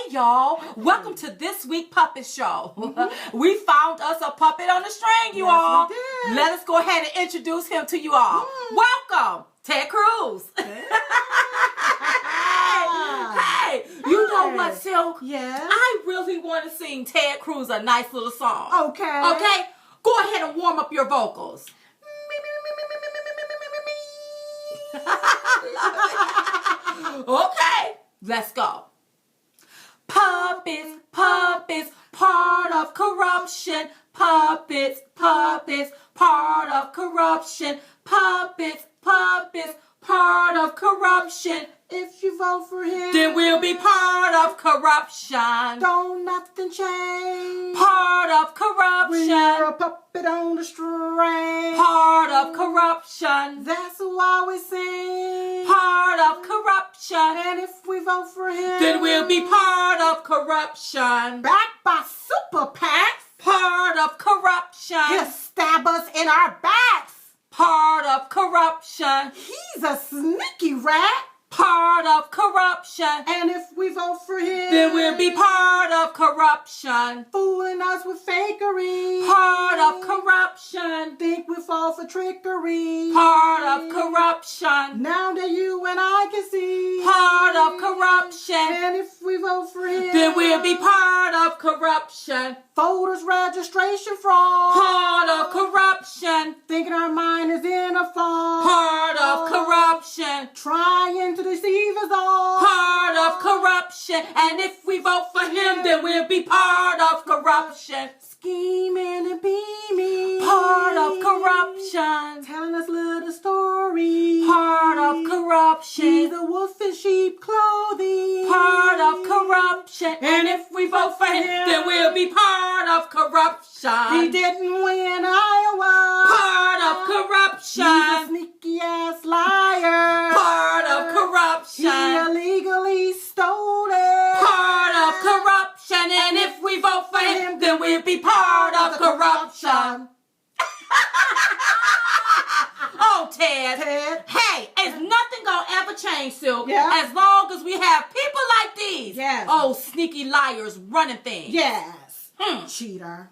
y'all. Welcome to this week's puppet show. We found us a puppet on the string, you all. We did. Let us go ahead and introduce him to you all. Welcome, Ted Cruz. Hey, you know what, Silk? Yeah. I really want to sing Ted Cruz a nice little song. Okay. Okay? Go ahead and warm up your vocals. Okay, let's go. Puppets, puppets, part of corruption. Puppets, puppets, part of corruption. Puppets, puppets, part of corruption. If you vote for him, Then we'll be part of corruption. don't nothing change. Part of corruption. We're a puppet on the string. Part of corruption. That's why we sing. Part of corruption. And if we vote for him, Then we'll be part of corruption. backed by super PACs. Part of corruption. He'll stab us in our backs. Part of corruption. He's a sneaky rat. Part of corruption. And if we vote for him, Then we'll be part of corruption. fooling us with fakery. Part of corruption. Think we fall for trickery. Part of corruption. Now that you and I can see. Part of corruption. And if we vote for him, Then we'll be part of corruption. voters registration fraud. Part of corruption. Thinking our mind is in a fog. Part of corruption. Trying to deceive us all. Part of corruption. And if we vote for him, then we'll be part of corruption. Scheming and beaming. Part of corruption. Telling us little stories. Part of corruption. He's a wolf in sheep clothing. Part of corruption. And if we vote for him, then we'll be part of corruption. He didn't win Iowa. Part of He's a corruption. sneaky ass liar. Part of He corruption. illegally stole it. Part of corruption. And if we vote for him, then we'll be part of corruption. Oh, Ted. Ted. Hey, is nothing gonna ever change, Silk? Yeah. As long as we have people like these. Yes. Oh, sneaky liars running things. Yes. Hmm. Cheater.